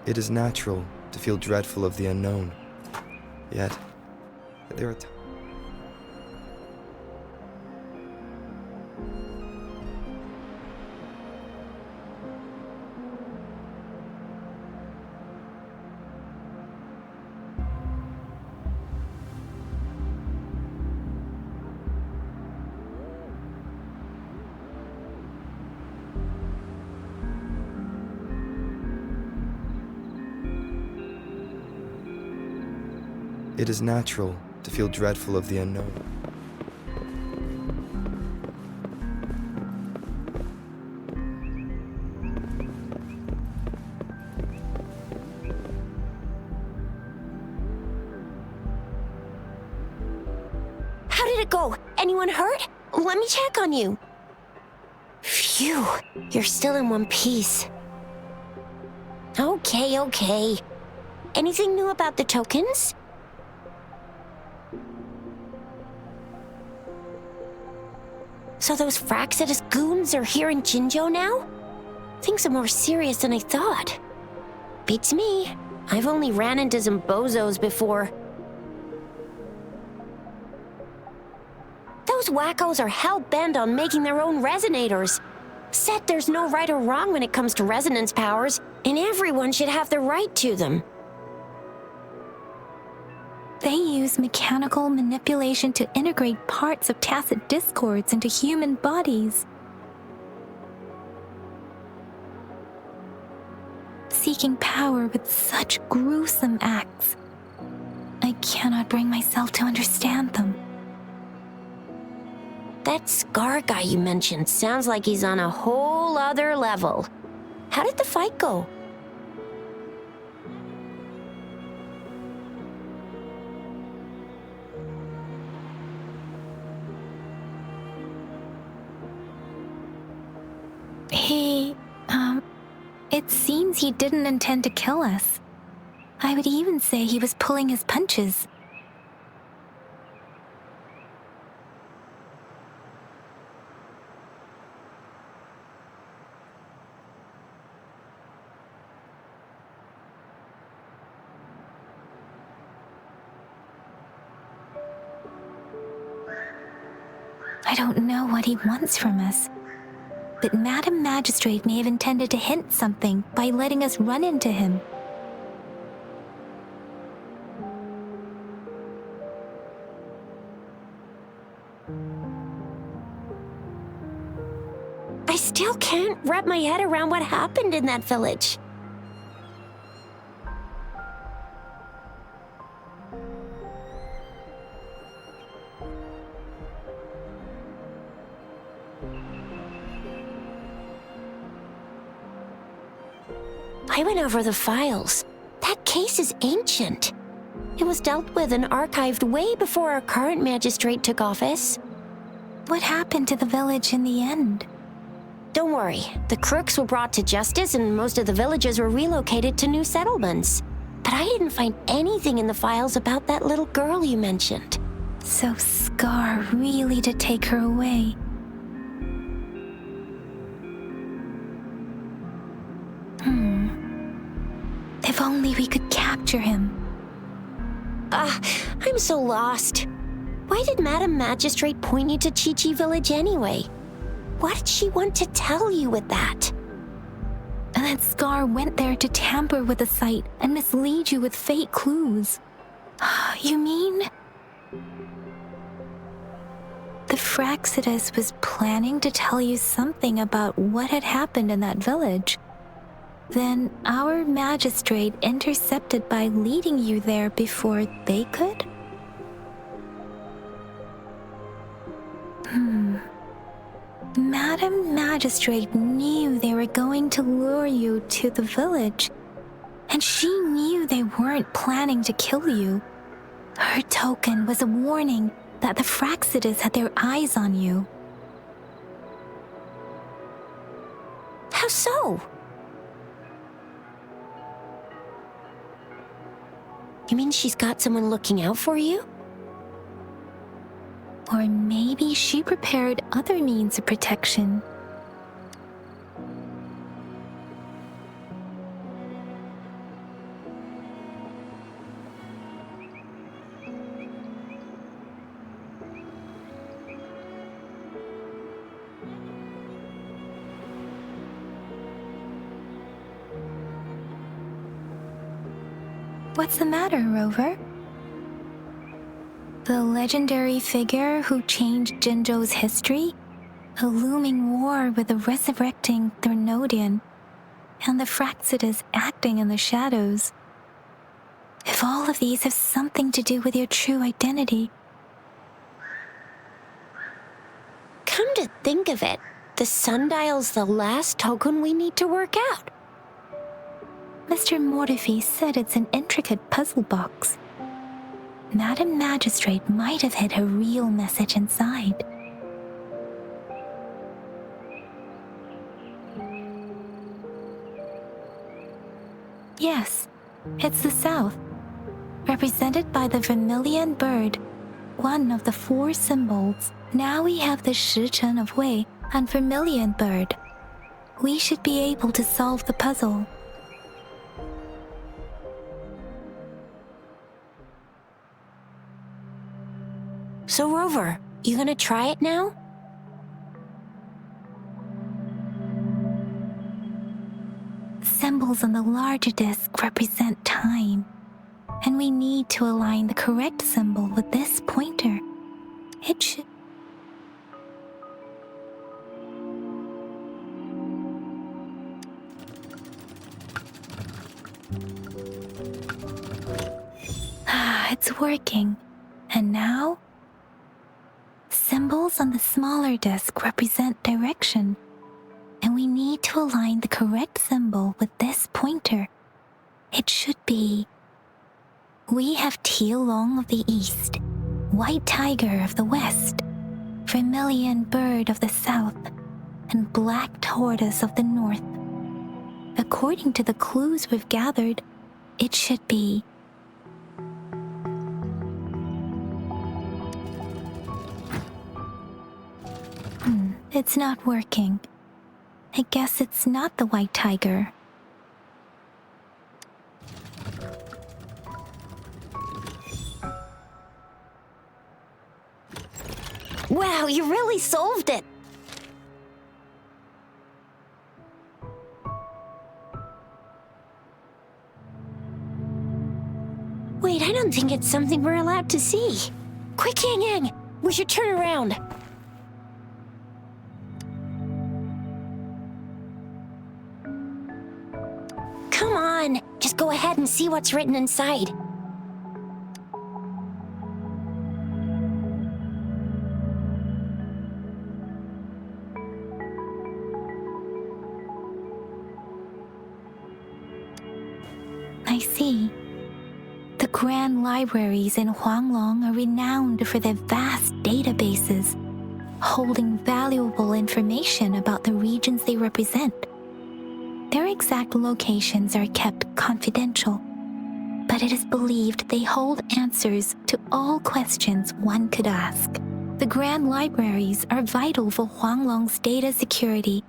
It is natural to feel dreadful of the unknown. Yet, there are times. It is natural to feel dreadful of the unknown. How did it go? Anyone hurt? Let me check on you. Phew, you're still in one piece. Okay. Anything new about the tokens? So those Fraxidus goons are here in Jinzhou now? Things are more serious than I thought. Beats me. I've only ran into some bozos before. Those wackos are hell-bent on making their own resonators. Said there's no right or wrong when it comes to resonance powers, and everyone should have the right to them. They use mechanical manipulation to integrate parts of tacit discords into human bodies. Seeking power with such gruesome acts. I cannot bring myself to understand them. That Scar guy you mentioned sounds like he's on a whole other level. How did the fight go? It seems he didn't intend to kill us. I would even say he was pulling his punches. I don't know what he wants from us. But Madam Magistrate may have intended to hint something by letting us run into him. I still can't wrap my head around what happened in that village. I went over the files. That case is ancient. It was dealt with and archived way before our current magistrate took office. What happened to the village in the end? Don't worry. The crooks were brought to justice and most of the villagers were relocated to new settlements. But I didn't find anything in the files about that little girl you mentioned. So Scar really did take her away. If only we could capture him. I'm so lost. Why did Madam Magistrate point you to Chi-Chi Village anyway? What did she want to tell you with that? And that Scar went there to tamper with the site and mislead you with fake clues. You mean? The Fraxidus was planning to tell you something about what had happened in that village. Then our magistrate intercepted by leading you there before they could? Madam Magistrate knew they were going to lure you to the village, and she knew they weren't planning to kill you. Her token was a warning that the Fraxidus had their eyes on you. How so? You mean she's got someone looking out for you? Or maybe she prepared other means of protection. What's the matter, Rover? The legendary figure who changed Jinzhou's history? A looming war with a resurrecting Threnodian, and the Fraxidas acting in the shadows. If all of these have something to do with your true identity. Come to think of it, the sundial's the last token we need to work out. Mr. Mortefi said it's an intricate puzzle box. Madam Magistrate might have hid a real message inside. Yes, it's the South, represented by the vermilion bird, one of the 4 symbols. Now we have the Shichen of Wei and vermilion bird. We should be able to solve the puzzle. So Rover, you gonna try it now? Symbols on the larger disc represent time, and we need to align the correct symbol with this pointer. It should... it's working. And now? Symbols on the smaller disc represent direction, and we need to align the correct symbol with this pointer. It should be... We have Tielong of the east, white tiger of the west, vermilion bird of the south, and black tortoise of the north. According to the clues we've gathered, it should be... It's not working. I guess it's not the white tiger. Wow, you really solved it! Wait, I don't think it's something we're allowed to see. Quick, Yang Yang! We should turn around. Come on, just go ahead and see what's written inside. I see. The grand libraries in Huanglong are renowned for their vast databases, holding valuable information about the regions they represent. Their exact locations are kept confidential, but it is believed they hold answers to all questions one could ask. The grand libraries are vital for Huanglong's data security,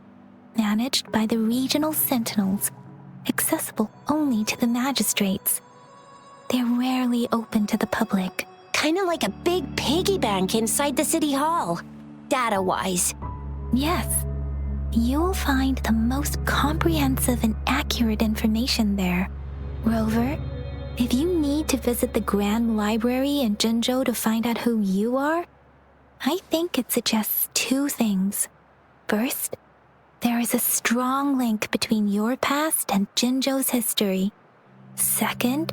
managed by the regional sentinels, accessible only to the magistrates. They're rarely open to the public. Kinda like a big piggy bank inside the city hall, data-wise. Yes, you'll find the most comprehensive and accurate information there. Rover, if you need to visit the Grand Library in Jinzhou to find out who you are, I think it suggests 2 things. First, there is a strong link between your past and Jinzhou's history. Second,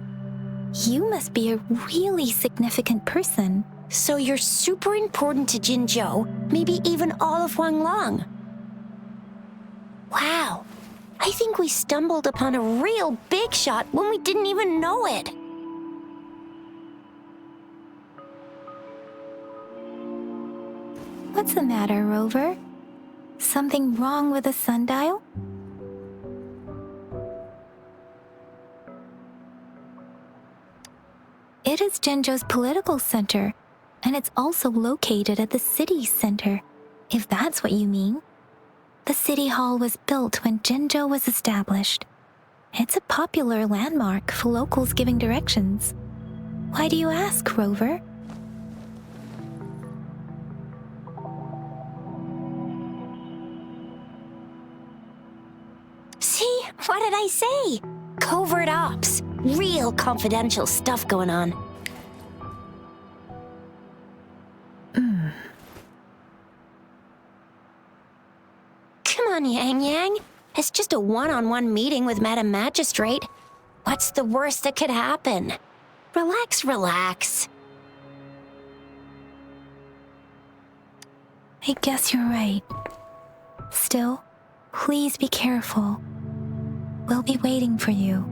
you must be a really significant person. So you're super important to Jinzhou, maybe even all of Huanglong. Wow, I think we stumbled upon a real big shot when we didn't even know it. What's the matter, Rover? Something wrong with the sundial? It is Jinzhou's political center, And it's also located at the city center, if that's what you mean. The city hall was built when Jinzhou was established. It's a popular landmark for locals giving directions. Why do you ask, Rover? See? What did I say? Covert ops. Real confidential stuff going on. Come on, Yang Yang. It's just a one-on-one meeting with Madam Magistrate. What's the worst that could happen? Relax, relax. I guess you're right. Still, please be careful. We'll be waiting for you.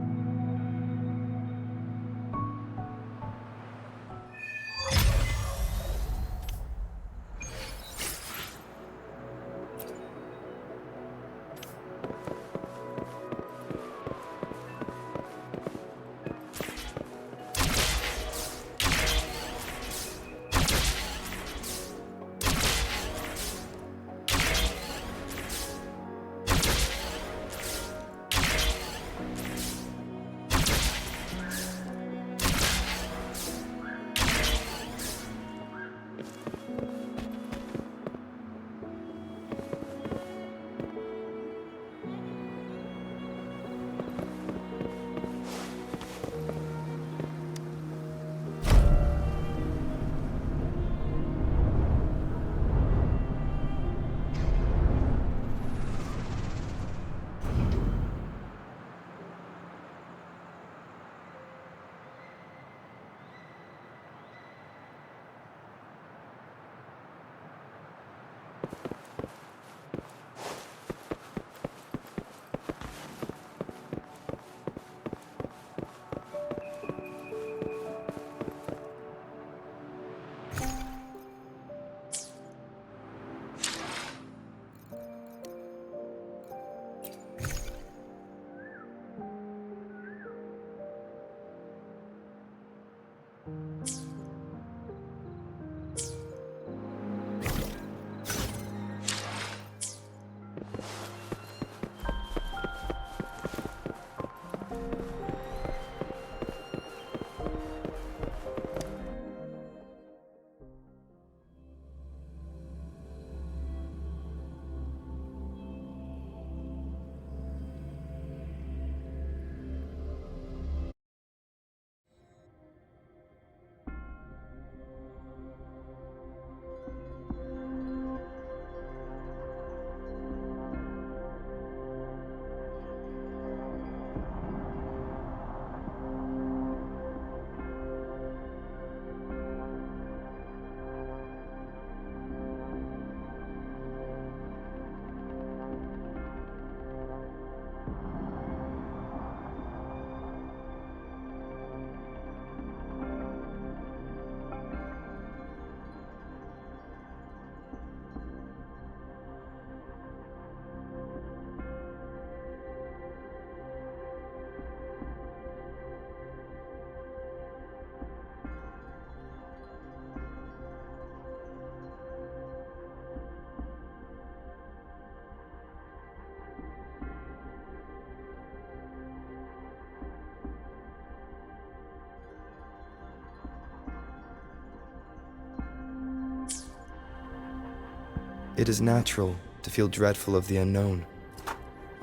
It is natural to feel dreadful of the unknown.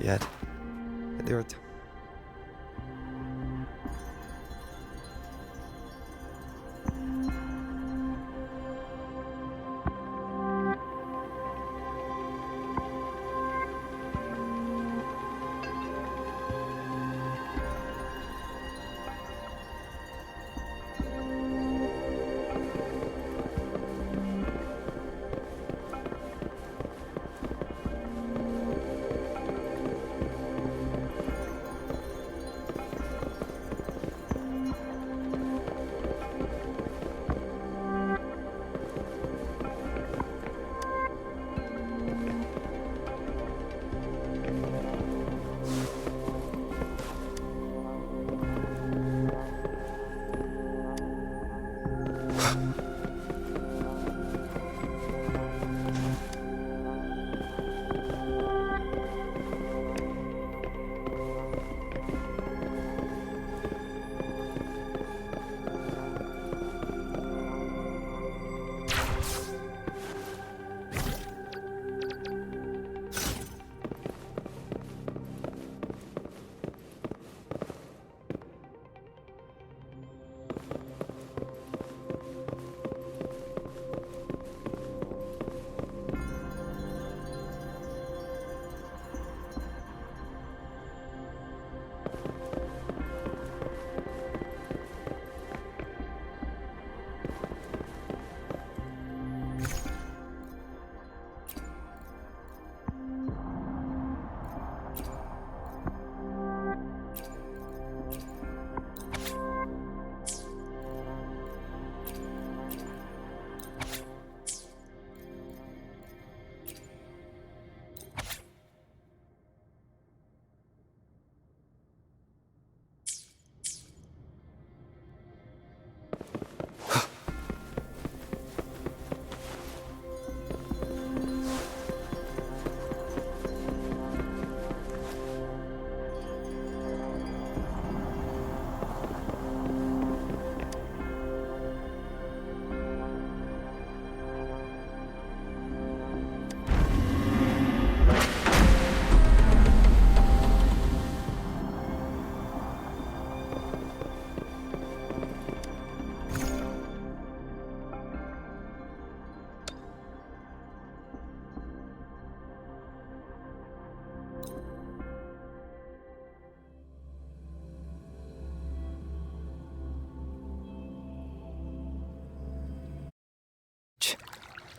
Yet, there are times.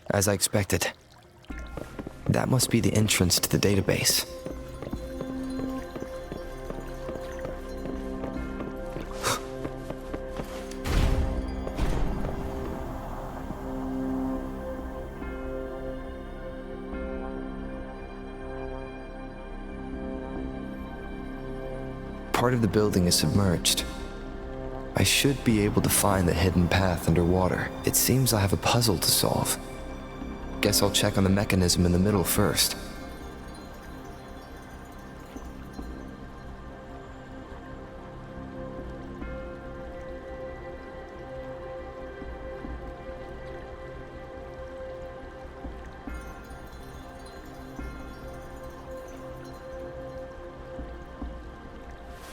As I expected. That must be the entrance to the database. Part of the building is submerged. I should be able to find the hidden path underwater. It seems I have a puzzle to solve. Guess I'll check on the mechanism in the middle first.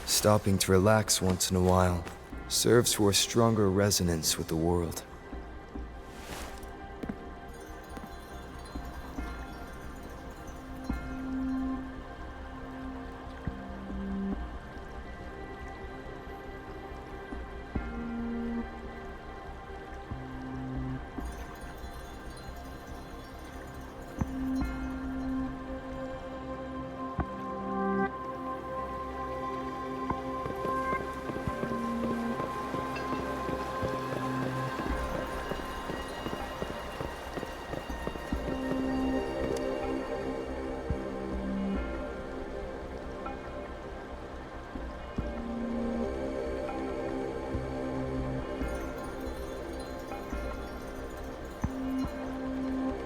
Stopping to relax once in a while serves for a stronger resonance with the world.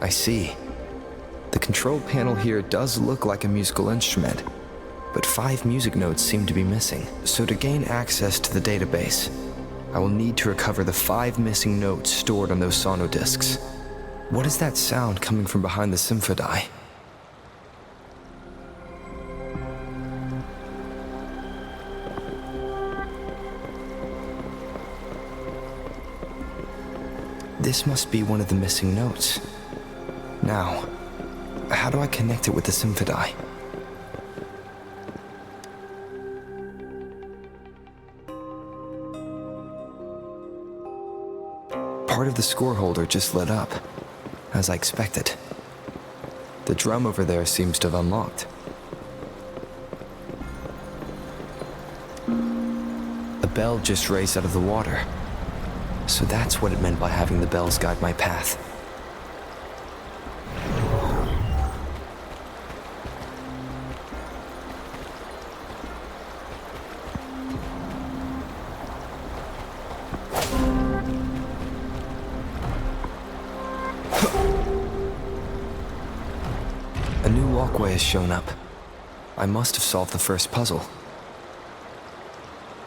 I see. The control panel here does look like a musical instrument, but 5 music notes seem to be missing. So to gain access to the database, I will need to recover the 5 missing notes stored on those sonodiscs. What is that sound coming from behind the symphony? This must be one of the missing notes. Now, how do I connect it with the symphony? Part of the score holder just lit up, as I expected. The drum over there seems to have unlocked. A bell just raised out of the water. So that's what it meant by having the bells guide my path. A new walkway has shown up. I must have solved the first puzzle.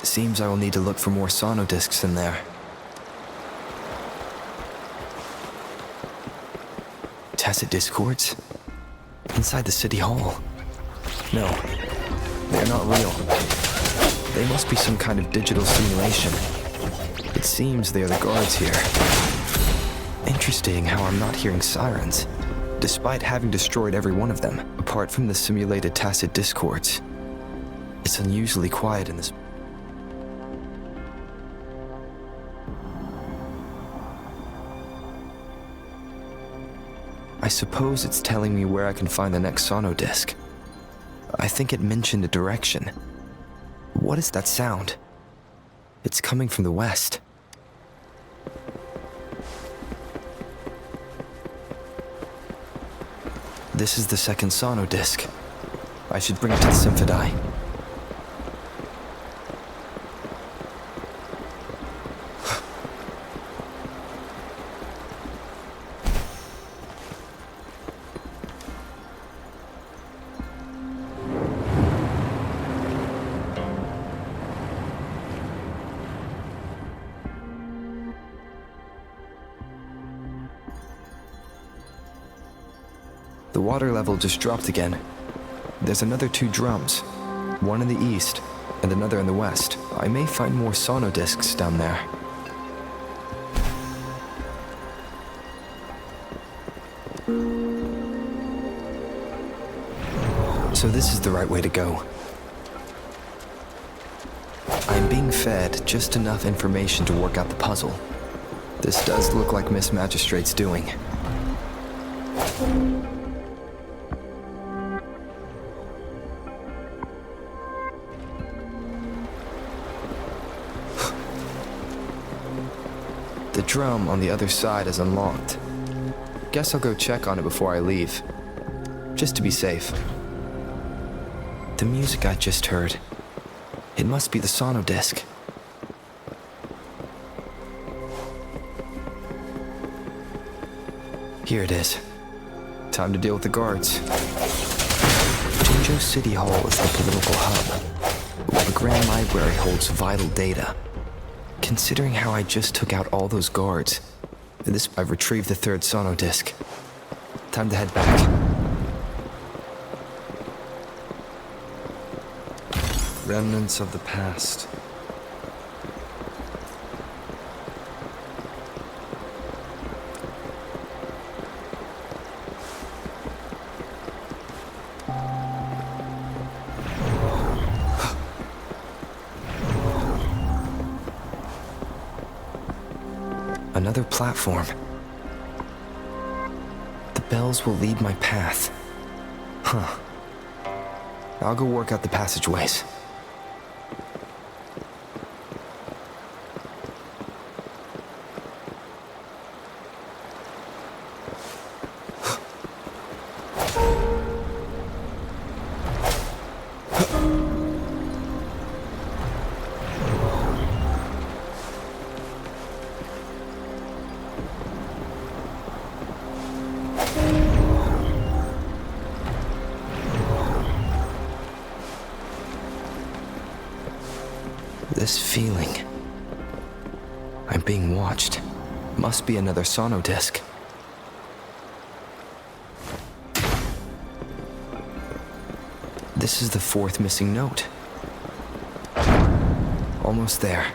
It seems I will need to look for more sonodiscs in there. Tacit discords? Inside the city hall? No, they're not real. They must be some kind of digital simulation. It seems they are the guards here. Interesting how I'm not hearing sirens, despite having destroyed every one of them, apart from the simulated tacit discords. It's unusually quiet in this. I suppose it's telling me where I can find the next sonodisc. I think it mentioned a direction. What is that sound? It's coming from the west. This is the second sonodisc. I should bring it to the symphony. The water level just dropped again. There's another 2 drums, one in the east and another in the west. I may find more sonodiscs down there. So this is the right way to go. I'm being fed just enough information to work out the puzzle. This does look like Miss Magistrate's doing. The drum on the other side is unlocked. Guess I'll go check on it before I leave, just to be safe. The music I just heard, it must be the sono disc. Here it is. Time to deal with the guards. Jinzhou City Hall is the political hub, while the Grand Library holds vital data. Considering how I just took out all those guards, I've retrieved the third sono disc. Time to head back. Remnants of the past. Another platform. The bells will lead my path. Huh. I'll go work out the passageways. This feeling. I'm being watched. Must be another sono disc. This is the fourth missing note. Almost there.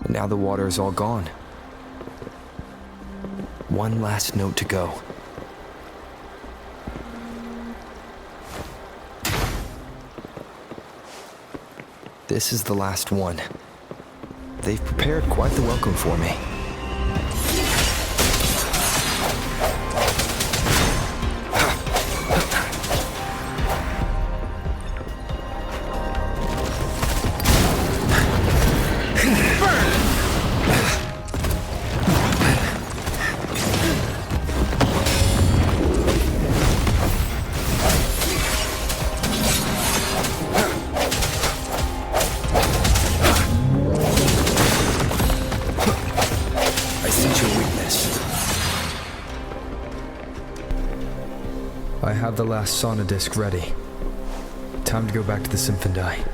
Now the water is all gone. One last note to go. This is the last one. They've prepared quite the welcome for me. I have the last sono disc ready. Time to go back to the Symphondai.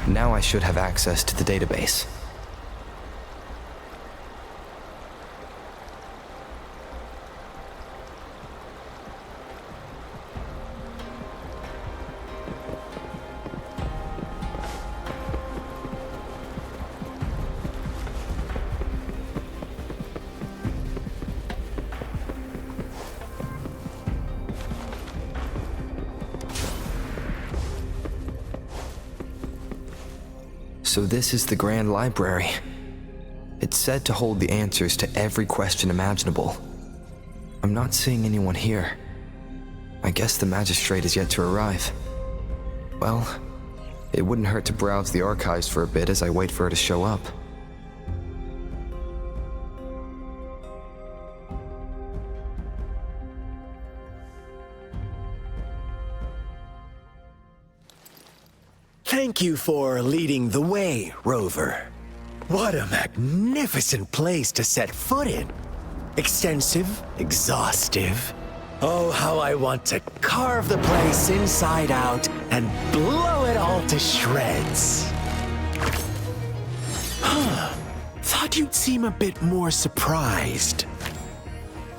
Now I should have access to the database. So this is the Grand Library. It's said to hold the answers to every question imaginable. I'm not seeing anyone here. I guess the magistrate is yet to arrive. Well, it wouldn't hurt to browse the archives for a bit as I wait for her to show up. Thank you for leading the way, Rover. What a magnificent place to set foot in. Extensive, exhaustive. Oh, how I want to carve the place inside out and blow it all to shreds. Thought you'd seem a bit more surprised.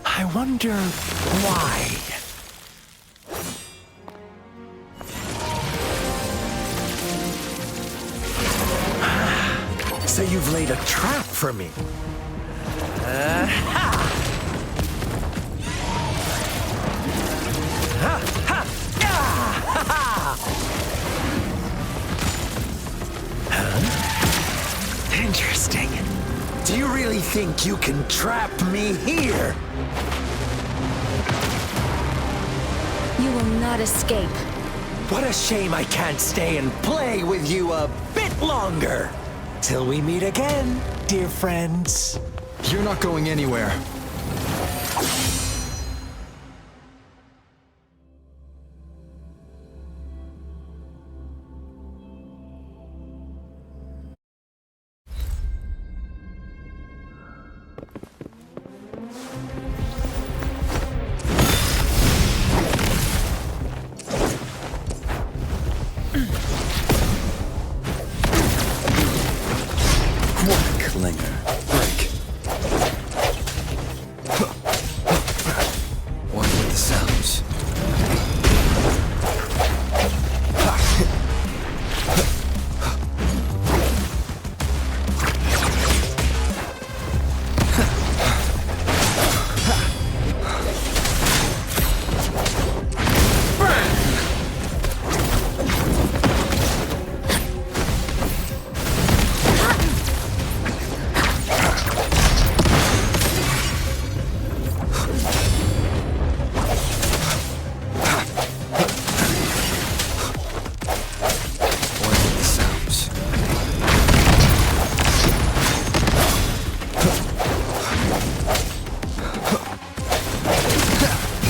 I wonder why. So you've laid a trap for me. Interesting. Do you really think you can trap me here? You will not escape. What a shame I can't stay and play with you a bit longer. Till we meet again, dear friends. You're not going anywhere.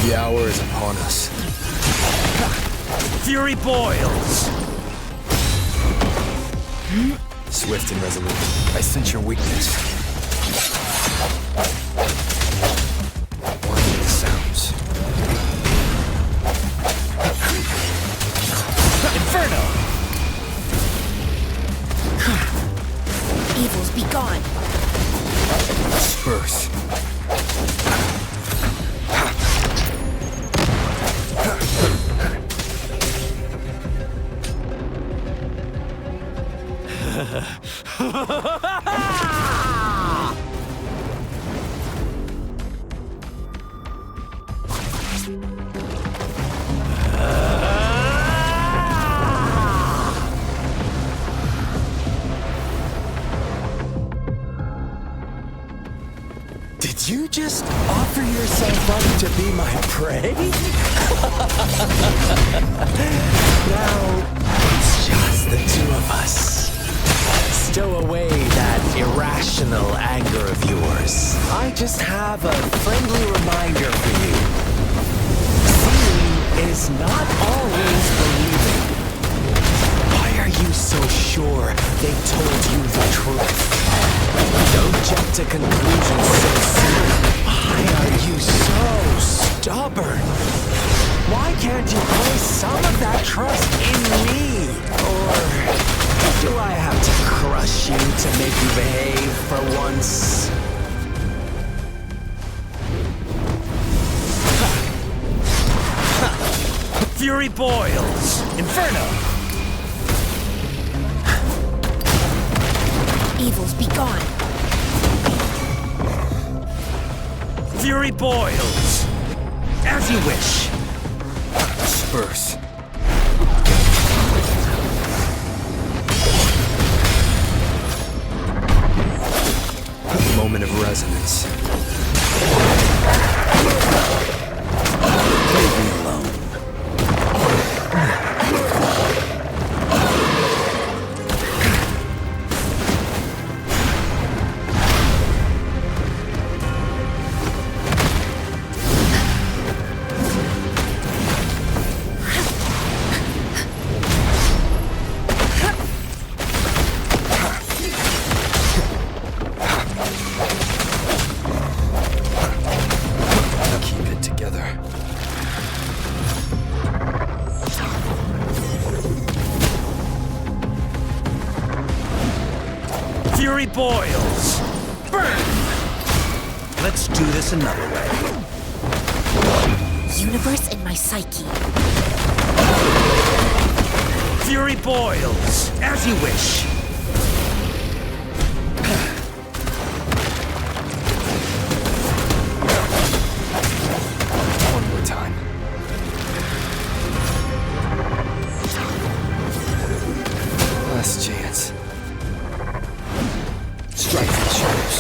The hour is upon us. Fury boils! Swift and resolute. I sense your weakness. What are the sounds? Inferno! Evils be gone. Disperse. Did you just offer yourself up to be my prey? Now, it's just the two of us. Stow away that irrational anger of yours. I just have a friendly reminder for you. Seeing is not always believing. Why are you so sure they told you the truth? Don't jump to conclusions so soon. Why are you so stubborn? Why can't you place some of that trust in me? Or do I have to crush you to make you behave for once? Fury boils! Inferno! Evils be gone. Fury boils! As you wish. Disperse. Moment of resonance. Leave me alone. Fury boils! Burn! Let's do this another way. Universe in my psyche. Fury boils! As you wish! One more time. Last chance. Strike for the shadows.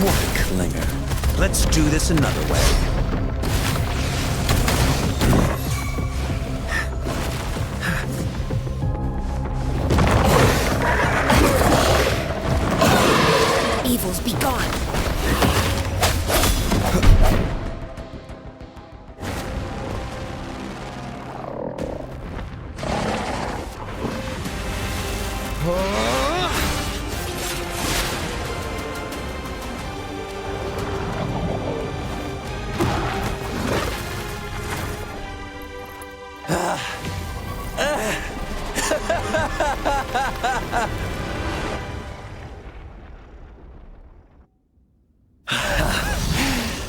What a clinger. Let's do this another way. Evils be gone.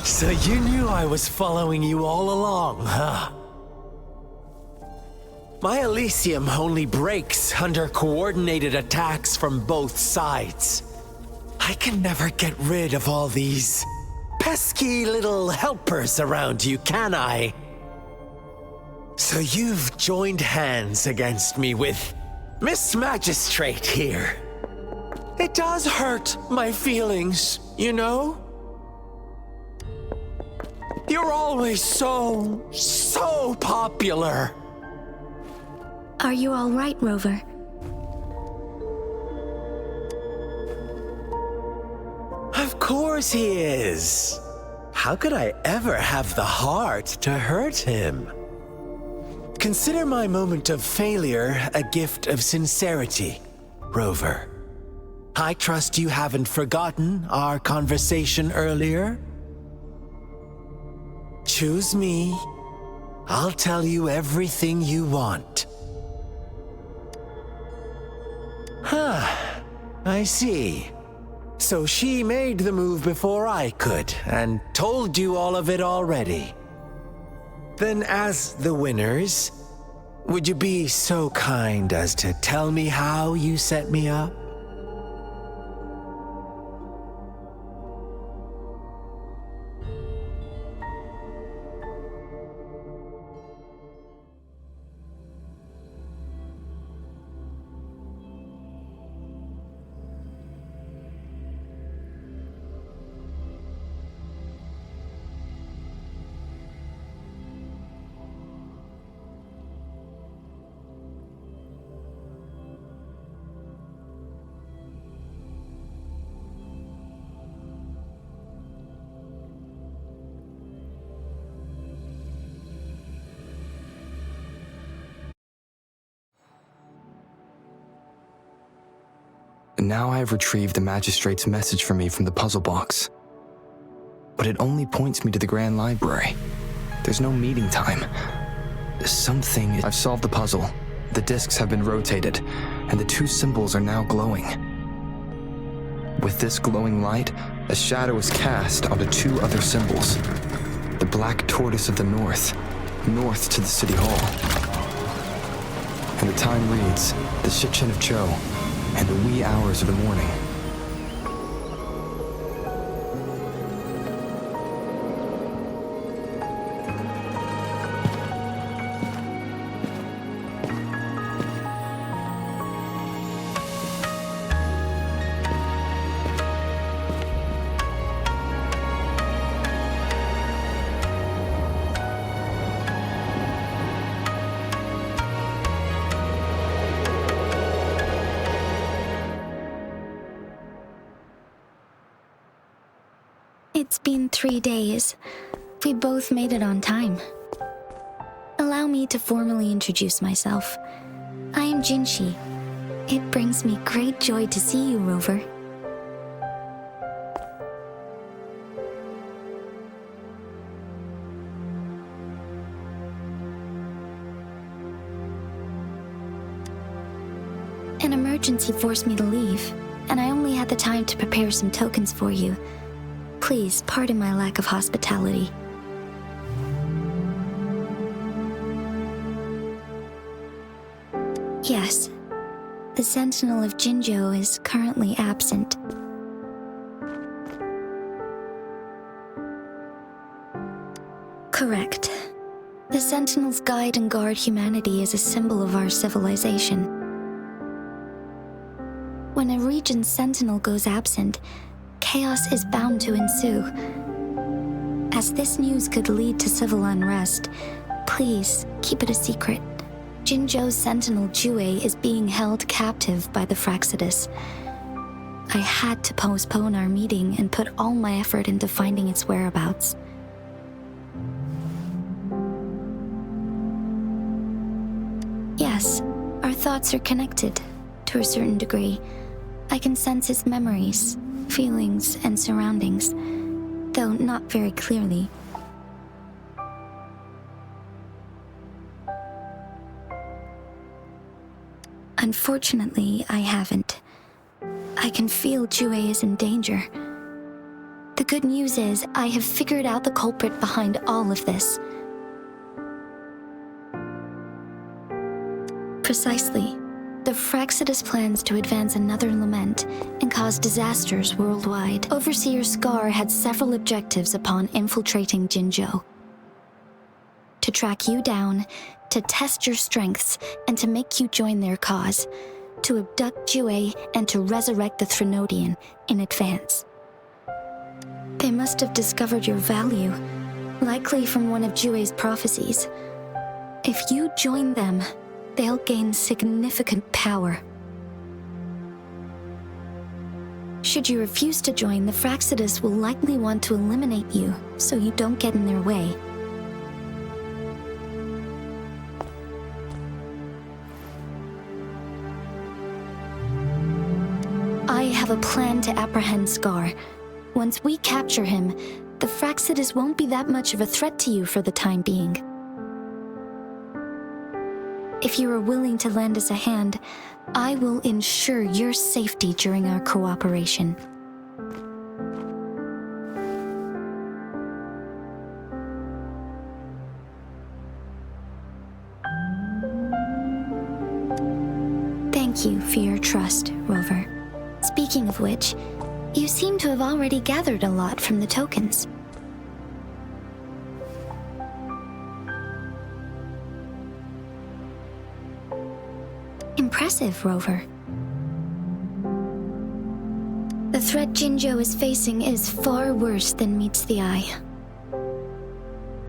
So you knew I was following you all along, huh? My Elysium only breaks under coordinated attacks from both sides. I can never get rid of all these pesky little helpers around you, can I? So you've joined hands against me with Miss Magistrate here. It does hurt my feelings, you know? You're always so popular. Are you all right, Rover? Of course he is. How could I ever have the heart to hurt him? Consider my moment of failure a gift of sincerity, Rover. I trust you haven't forgotten our conversation earlier. Choose me. I'll tell you everything you want. Huh. I see. So she made the move before I could, and told you all of it already. Then as the winners, would you be so kind as to tell me how you set me up? Now I have retrieved the magistrate's message for me from the puzzle box. But it only points me to the Grand Library. There's no meeting time. I've solved the puzzle. The discs have been rotated, and the two symbols are now glowing. With this glowing light, a shadow is cast onto two other symbols. The black tortoise of the north to the city hall. And the time reads, the Shichen of Cho, and the wee hours of the morning. It's been 3 days. We both made it on time. Allow me to formally introduce myself. I am Jinshi. It brings me great joy to see you, Rover. An emergency forced me to leave, and I only had the time to prepare some tokens for you. Please pardon my lack of hospitality. Yes, the Sentinel of Jinzhou is currently absent. Correct. The Sentinels guide and guard humanity as a symbol of our civilization. When a region's Sentinel goes absent, chaos is bound to ensue. As this news could lead to civil unrest, please keep it a secret. Jinzhou's Sentinel Jue is being held captive by the Fraxidus. I had to postpone our meeting and put all my effort into finding its whereabouts. Yes, our thoughts are connected, to a certain degree. I can sense his memories, feelings, and surroundings, though not very clearly. Unfortunately, I haven't. I can feel Jue is in danger. The good news is, I have figured out the culprit behind all of this. Precisely. The Fraxidus plans to advance another lament and cause disasters worldwide. Overseer Scar had several objectives upon infiltrating Jinzhou. To track you down, to test your strengths, and to make you join their cause. To abduct Jue and to resurrect the Threnodian in advance. They must have discovered your value, likely from one of Jue's prophecies. If you join them, they'll gain significant power. Should you refuse to join, the Fraxidus will likely want to eliminate you, so you don't get in their way. I have a plan to apprehend Scar. Once we capture him, the Fraxidus won't be that much of a threat to you for the time being. If you are willing to lend us a hand, I will ensure your safety during our cooperation. Thank you for your trust, Rover. Speaking of which, you seem to have already gathered a lot from the tokens. Impressive, Rover. The threat Jinzhou is facing is far worse than meets the eye.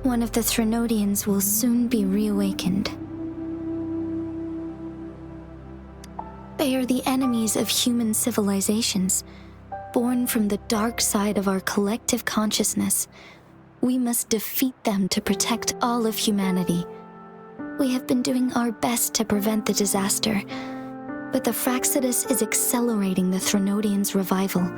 One of the Threnodians will soon be reawakened. They are the enemies of human civilizations, born from the dark side of our collective consciousness. We must defeat them to protect all of humanity. We have been doing our best to prevent the disaster, but the Fraxidus is accelerating the Threnodians' revival.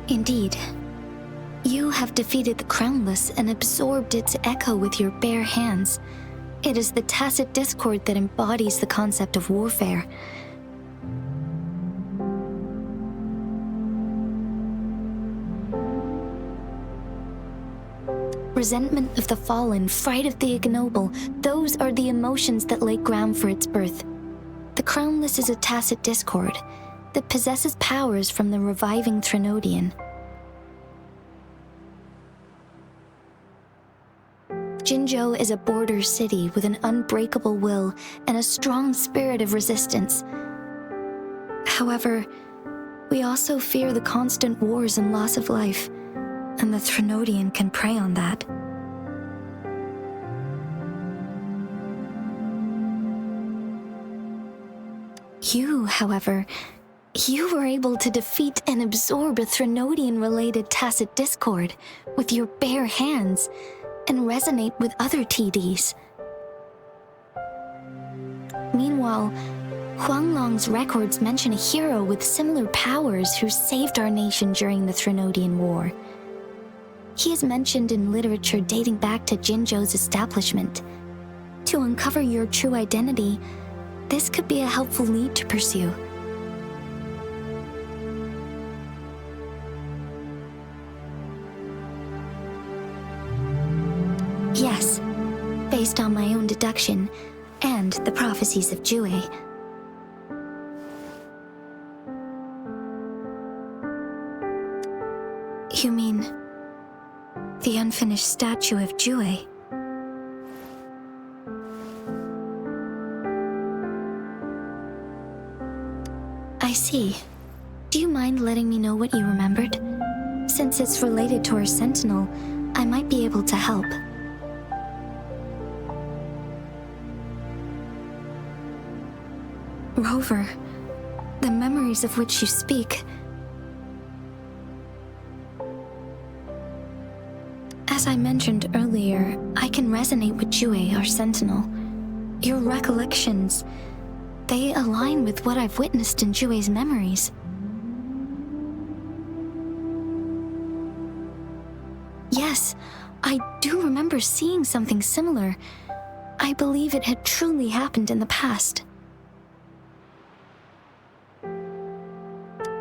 Indeed, you have defeated the Crownless and absorbed its echo with your bare hands. It is the tacit discord that embodies the concept of warfare. Resentment of the fallen, fright of the ignoble, those are the emotions that lay ground for its birth. The Crownless is a tacit discord that possesses powers from the reviving Threnodian. Jinzhou is a border city with an unbreakable will and a strong spirit of resistance. However, we also fear the constant wars and loss of life, and the Threnodian can prey on that. You, however, you were able to defeat and absorb a Threnodian-related tacit discord with your bare hands and resonate with other TDs. Meanwhile, Huanglong's records mention a hero with similar powers who saved our nation during the Threnodian War. He is mentioned in literature dating back to Jinzhou's establishment. To uncover your true identity, this could be a helpful lead to pursue. Yes, based on my own deduction and the prophecies of Jue. You mean the unfinished statue of Jue? I see. Do you mind letting me know what you remembered? Since it's related to our sentinel, I might be able to help. Rover, the memories of which you speak. As I mentioned earlier, I can resonate with Jue, our sentinel. Your recollections, they align with what I've witnessed in Jue's memories. Yes, I do remember seeing something similar. I believe it had truly happened in the past.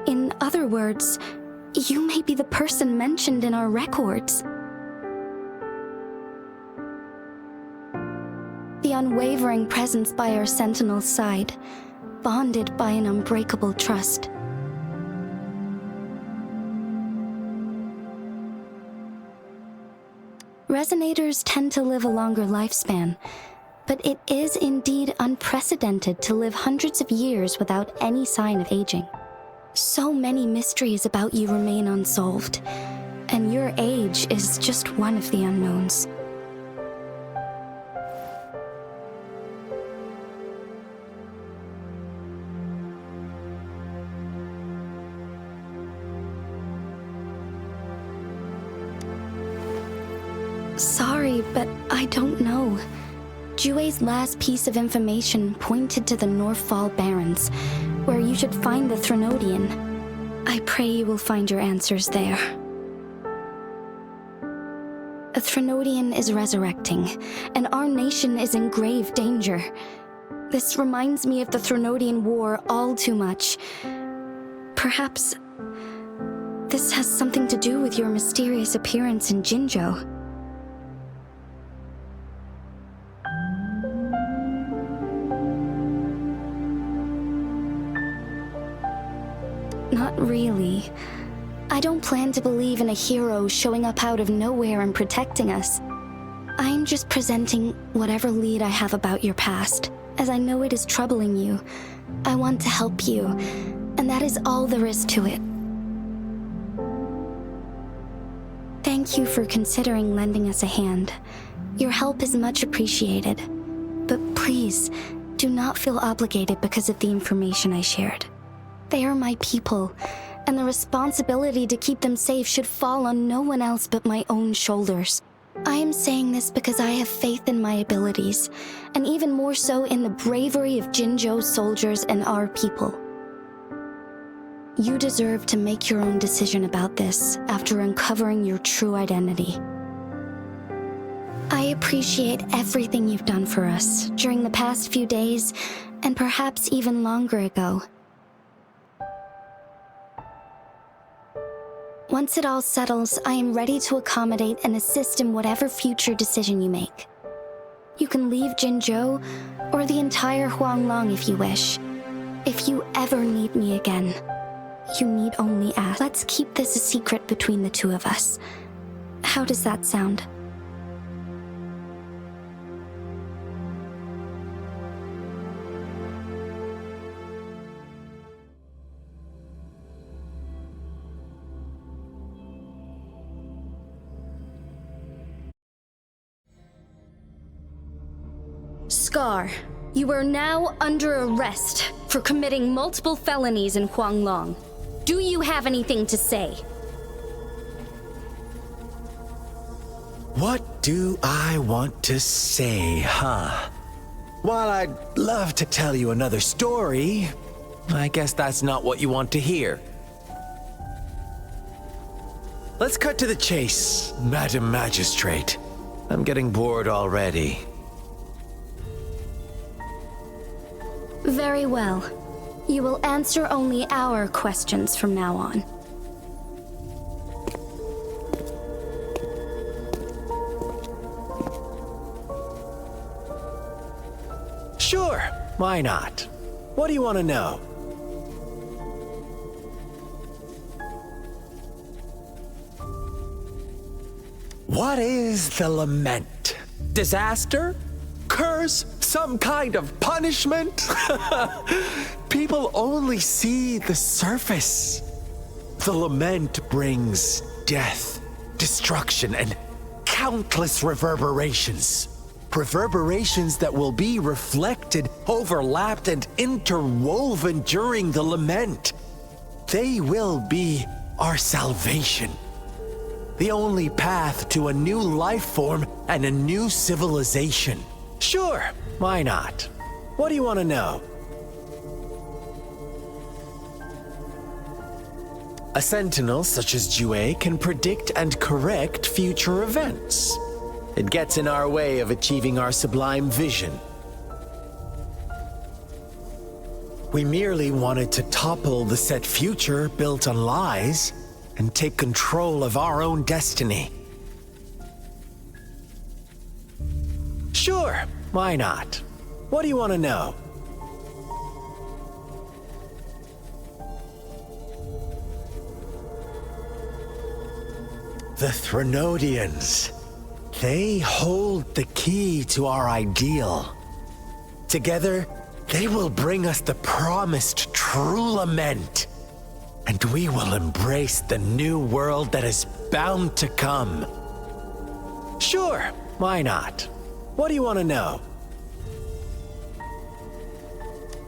In other words, you may be the person mentioned in our records. The unwavering presence by our sentinel's side, bonded by an unbreakable trust. Resonators tend to live a longer lifespan, but it is indeed unprecedented to live hundreds of years without any sign of aging. So many mysteries about you remain unsolved, and your age is just one of the unknowns. Sorry, but I don't know. Jue's last piece of information pointed to the Northfall Barrens, where you should find the Threnodian. I pray you will find your answers there. A Threnodian is resurrecting, and our nation is in grave danger. This reminds me of the Threnodian War all too much. Perhaps this has something to do with your mysterious appearance in Jinzhou. Not really. I don't plan to believe in a hero showing up out of nowhere and protecting us. I'm just presenting whatever lead I have about your past, as I know it is troubling you. I want to help you, and that is all there is to it. Thank you for considering lending us a hand. Your help is much appreciated. But please, do not feel obligated because of the information I shared. They are my people, and the responsibility to keep them safe should fall on no one else but my own shoulders. I am saying this because I have faith in my abilities, and even more so in the bravery of Jinzhou's soldiers and our people. You deserve to make your own decision about this after uncovering your true identity. I appreciate everything you've done for us during the past few days, and perhaps even longer ago. Once it all settles, I am ready to accommodate and assist in whatever future decision you make. You can leave Jinzhou, or the entire Huanglong if you wish. If you ever need me again, you need only ask. Let's keep this a secret between the two of us. How does that sound? Scar, you are now under arrest for committing multiple felonies in Huanglong. Do you have anything to say? What do I want to say, huh? While I'd love to tell you another story, I guess that's not what you want to hear. Let's cut to the chase, Madam Magistrate. I'm getting bored already. Very well. You will answer only our questions from now on. Sure, why not? What do you want to know? What is the lament? Disaster? Curse? Some kind of punishment? People only see the surface. The lament brings death, destruction, and countless reverberations. Reverberations that will be reflected, overlapped, and interwoven during the lament. They will be our salvation. The only path to a new life form and a new civilization. Sure, why not? What do you want to know? A sentinel such as Jue can predict and correct future events. It gets in our way of achieving our sublime vision. We merely wanted to topple the set future built on lies and take control of our own destiny. Sure, why not? What do you want to know? The Threnodians. They hold the key to our ideal. Together, they will bring us the promised true lament. And we will embrace the new world that is bound to come. Sure, why not? What do you want to know?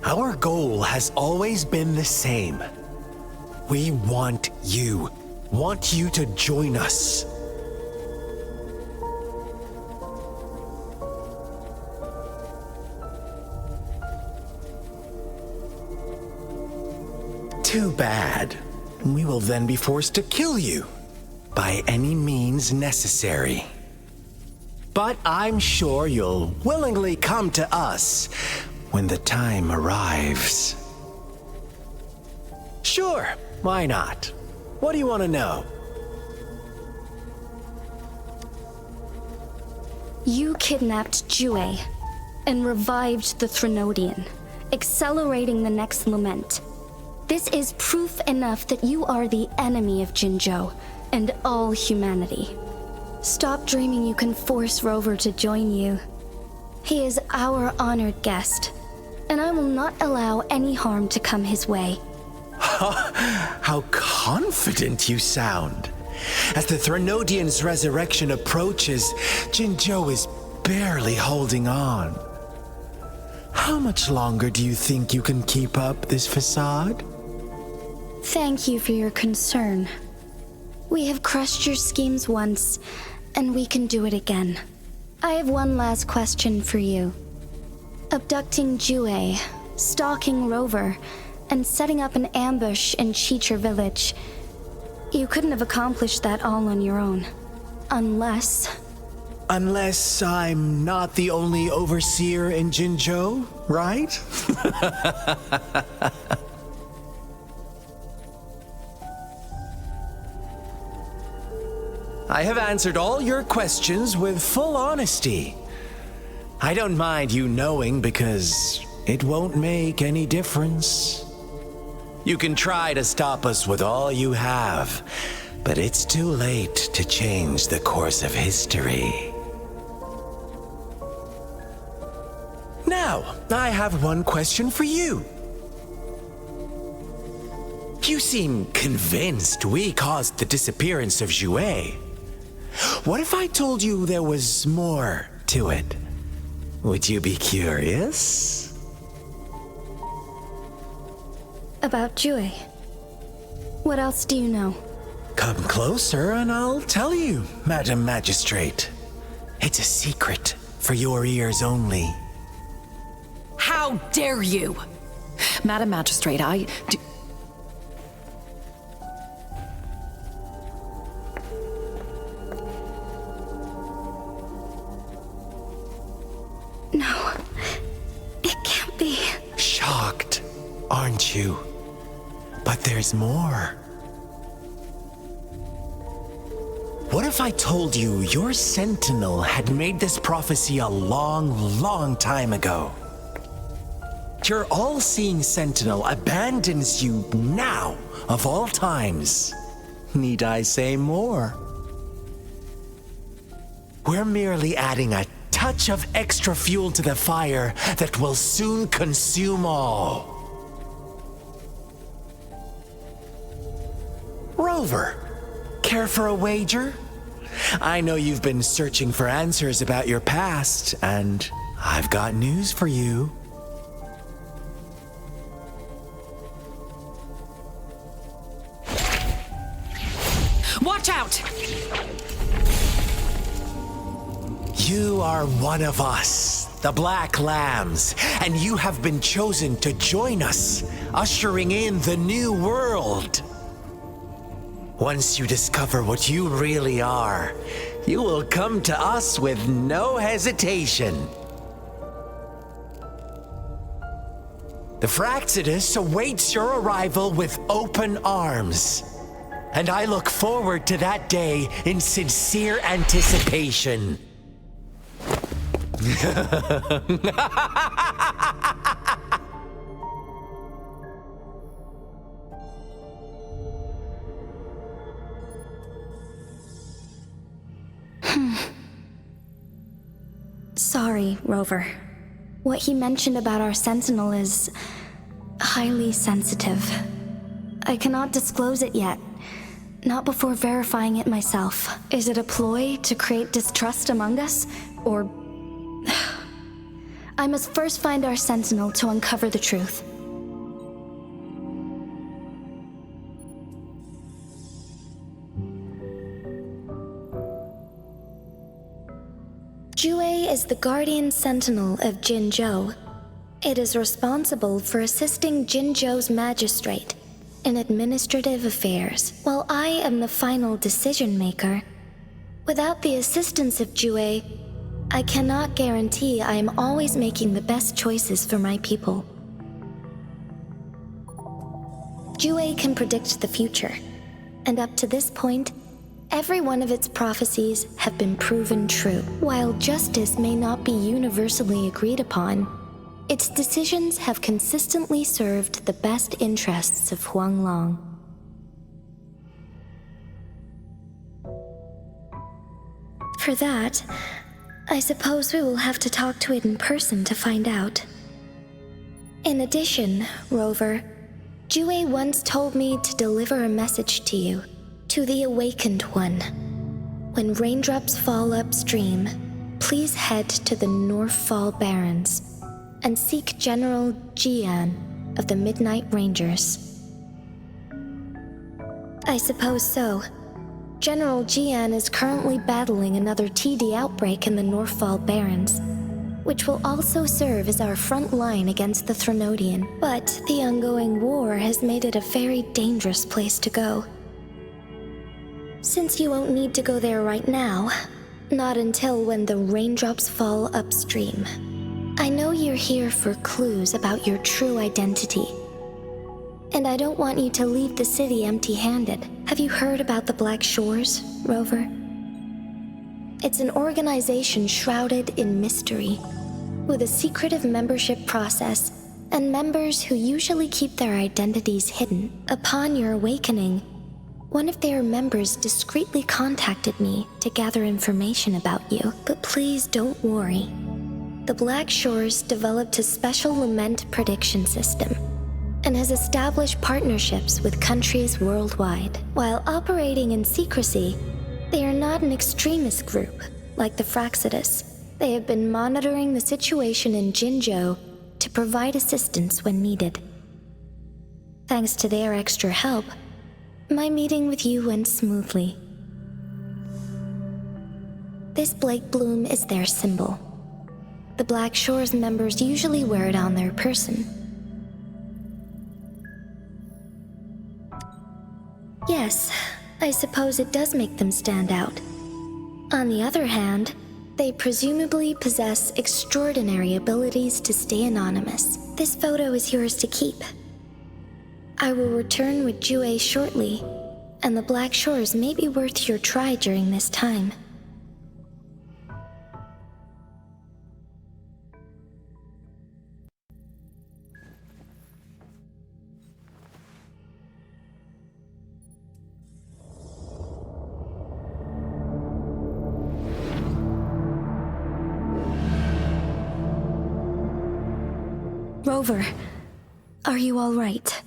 Our goal has always been the same. We want you to join us. Too bad. We will then be forced to kill you by any means necessary. But I'm sure you'll willingly come to us when the time arrives. Sure, why not? What do you want to know? You kidnapped Jue and revived the Threnodian, accelerating the next lament. This is proof enough that you are the enemy of Jinzhou and all humanity. Stop dreaming you can force Rover to join you. He is our honored guest, and I will not allow any harm to come his way. How confident you sound. As the Threnodian's resurrection approaches, Jinzhou is barely holding on. How much longer do you think you can keep up this facade? Thank you for your concern. We have crushed your schemes once, and we can do it again. I have one last question for you. Abducting Jue, stalking Rover, and setting up an ambush in Cheecher village. You couldn't have accomplished that all on your own. Unless I'm not the only overseer in Jinzhou, right? I have answered all your questions with full honesty. I don't mind you knowing because it won't make any difference. You can try to stop us with all you have, but it's too late to change the course of history. Now, I have one question for you. You seem convinced we caused the disappearance of Jue. What if I told you there was more to it? Would you be curious? about Jue. What else do you know? Come closer and I'll tell you, Madam Magistrate. It's a secret for your ears only. How dare you! Madam Magistrate, I do... No, it can't be. Shocked, aren't you? But there's more. What if I told you your sentinel had made this prophecy a long, long time ago? Your all-seeing sentinel abandons you now, of all times. Need I say more? We're merely adding a touch of extra fuel to the fire that will soon consume all. Rover, care for a wager? I know you've been searching for answers about your past, and I've got news for you. Watch out! You are one of us, the Black Lambs, and you have been chosen to join us, ushering in the new world. Once you discover what you really are, you will come to us with no hesitation. The Fraxidus awaits your arrival with open arms, and I look forward to that day in sincere anticipation. Sorry, Rover. What he mentioned about our sentinel is highly sensitive. I cannot disclose it yet. Not before verifying it myself. Is it a ploy to create distrust among us? Or... I must first find our sentinel to uncover the truth. Jue is the guardian sentinel of Jinzhou. It is responsible for assisting Jinzhou's magistrate in administrative affairs, while I am the final decision maker. Without the assistance of Jue, I cannot guarantee I am always making the best choices for my people. Jue can predict the future, and up to this point, every one of its prophecies have been proven true. While justice may not be universally agreed upon, its decisions have consistently served the best interests of Huanglong. For that, I suppose we will have to talk to it in person to find out. In addition, Rover, Jue once told me to deliver a message to you, to the Awakened One. When raindrops fall upstream, please head to the Northfall Barrens and seek General Jian of the Midnight Rangers. I suppose so. General Jian is currently battling another TD outbreak in the Northfall Barrens. which will also serve as our front line against the Threnodian. But the ongoing war has made it a very dangerous place to go. Since you won't need to go there right now, not until when the raindrops fall upstream. I know you're here for clues about your true identity. And I don't want you to leave the city empty-handed. Have you heard about the Black Shores, Rover? It's an organization shrouded in mystery, with a secretive membership process and members who usually keep their identities hidden. Upon your awakening, one of their members discreetly contacted me to gather information about you. But please don't worry. The Black Shores developed a special lament prediction system and has established partnerships with countries worldwide. While operating in secrecy, they are not an extremist group like the Fraxidus. They have been monitoring the situation in Jinzhou to provide assistance when needed. Thanks to their extra help, my meeting with you went smoothly. This Blake Bloom is their symbol. The Black Shores members usually wear it on their person. Yes, I suppose it does make them stand out. On the other hand, they presumably possess extraordinary abilities to stay anonymous. This photo is yours to keep. I will return with Jue shortly, and the Black Shores may be worth your try during this time. Rover, are you all right?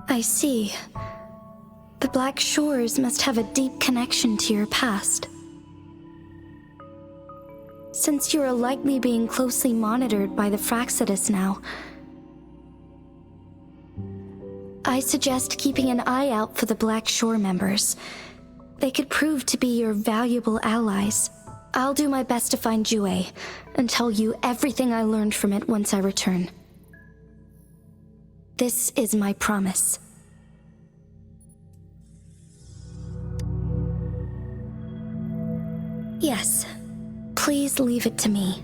I see. The Black Shores must have a deep connection to your past. Since you are likely being closely monitored by the Fraxidus now, I suggest keeping an eye out for the Black Shore members. They could prove to be your valuable allies. I'll do my best to find Jue and tell you everything I learned from it once I return. This is my promise. Yes, please leave it to me.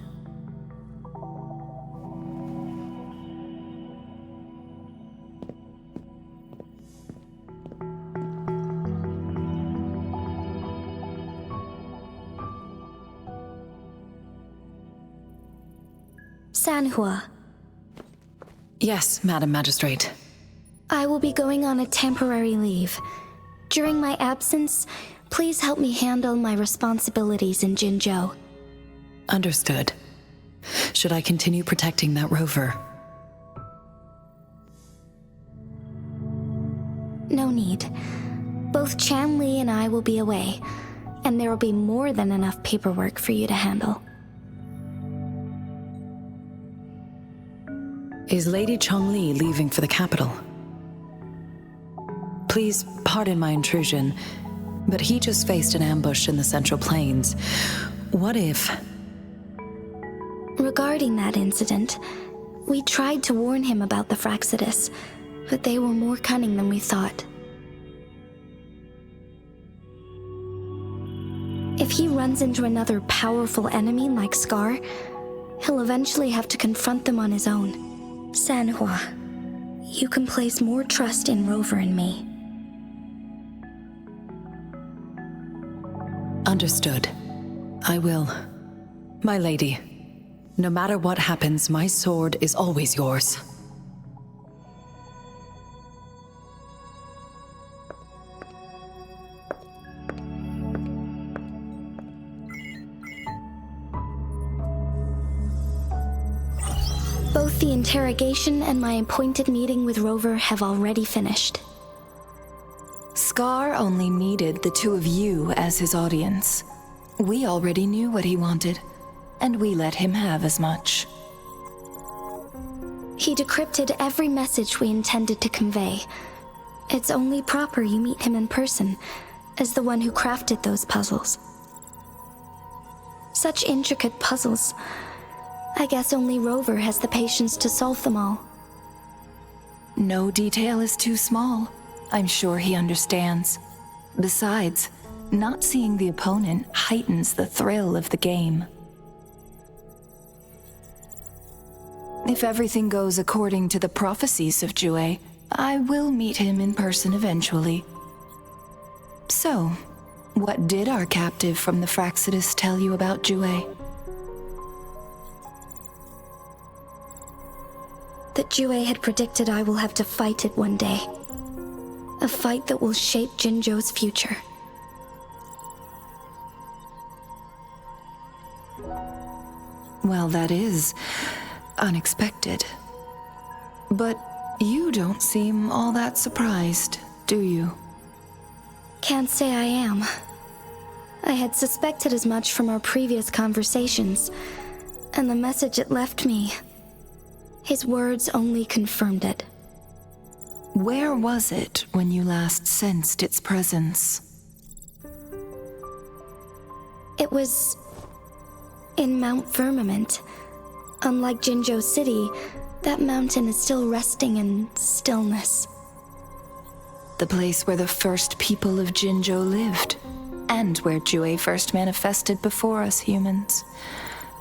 Sanhua. Yes, Madam Magistrate. I will be going on a temporary leave. During my absence, please help me handle my responsibilities in Jinzhou. Understood. Should I continue protecting that rover? No need. Both Chan Li and I will be away, and there will be more than enough paperwork for you to handle. Is Lady Chongli leaving for the capital? Please pardon my intrusion, but he just faced an ambush in the Central Plains. What if... Regarding that incident, we tried to warn him about the Fraxidus, but they were more cunning than we thought. If he runs into another powerful enemy like Scar, he'll eventually have to confront them on his own. Sanhua, you can place more trust in Rover and me. Understood. I will. My lady, no matter what happens, my sword is always yours. Both the interrogation and my appointed meeting with Rover have already finished. Scar only needed the two of you as his audience. We already knew what he wanted, and we let him have as much. He decrypted every message we intended to convey. It's only proper you meet him in person, as the one who crafted those puzzles. Such intricate puzzles. I guess only Rover has the patience to solve them all. No detail is too small. I'm sure he understands. Besides, not seeing the opponent heightens the thrill of the game. If everything goes according to the prophecies of Jue, I will meet him in person eventually. So, what did our captive from the Fraxidus tell you about Jue? That Jue had predicted I will have to fight it one day. A fight that will shape Jinzhou's future. Well, that is unexpected. But you don't seem all that surprised, do you? Can't say I am. I had suspected as much from our previous conversations, and the message it left me, his words only confirmed it. Where was it when you last sensed its presence? It was in Mount Firmament. Unlike Jinzhou City, that mountain is still resting in stillness. The place where the first people of Jinzhou lived, and where Jue first manifested before us humans.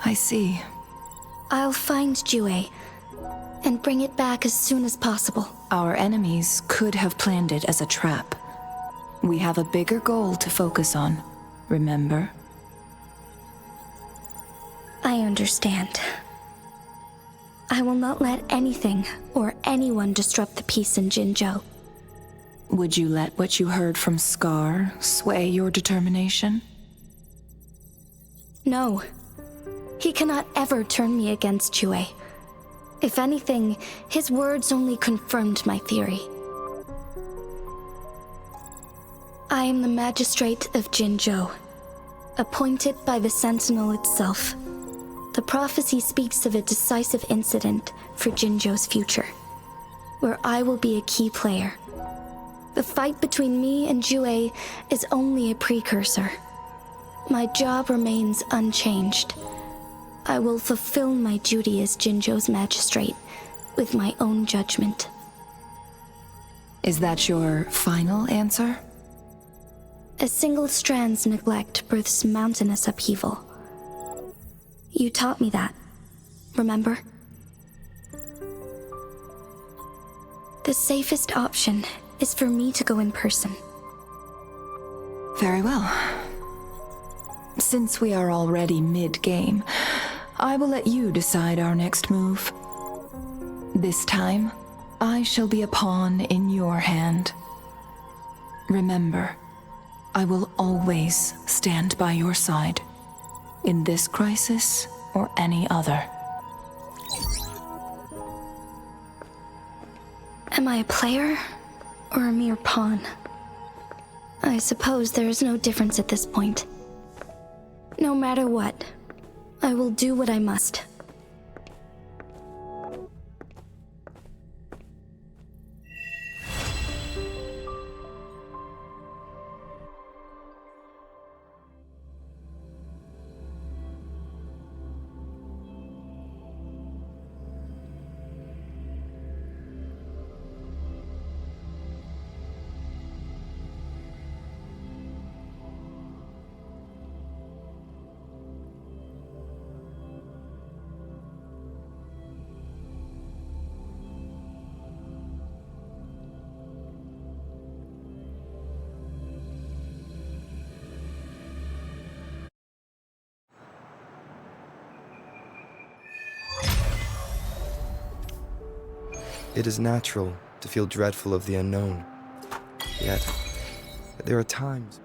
I see. I'll find Jue and bring it back as soon as possible. Our enemies could have planned it as a trap. We have a bigger goal to focus on, remember? I understand. I will not let anything or anyone disrupt the peace in Jinzhou. Would you let what you heard from Scar sway your determination? No. He cannot ever turn me against Jue. If anything, his words only confirmed my theory. I am the magistrate of Jinzhou, appointed by the Sentinel itself. The prophecy speaks of a decisive incident for Jinzhou's future, where I will be a key player. The fight between me and Jue is only a precursor. My job remains unchanged. I will fulfill my duty as Jinzhou's magistrate with my own judgment. Is that your final answer? A single strand's neglect births mountainous upheaval. You taught me that, remember? The safest option is for me to go in person. Very well. Since we are already mid-game, I will let you decide our next move. This time, I shall be a pawn in your hand. Remember, I will always stand by your side, in this crisis or any other. Am I a player or a mere pawn? I suppose there is no difference at this point. No matter what, I will do what I must. It is natural to feel dreadful of the unknown. Yet, there are times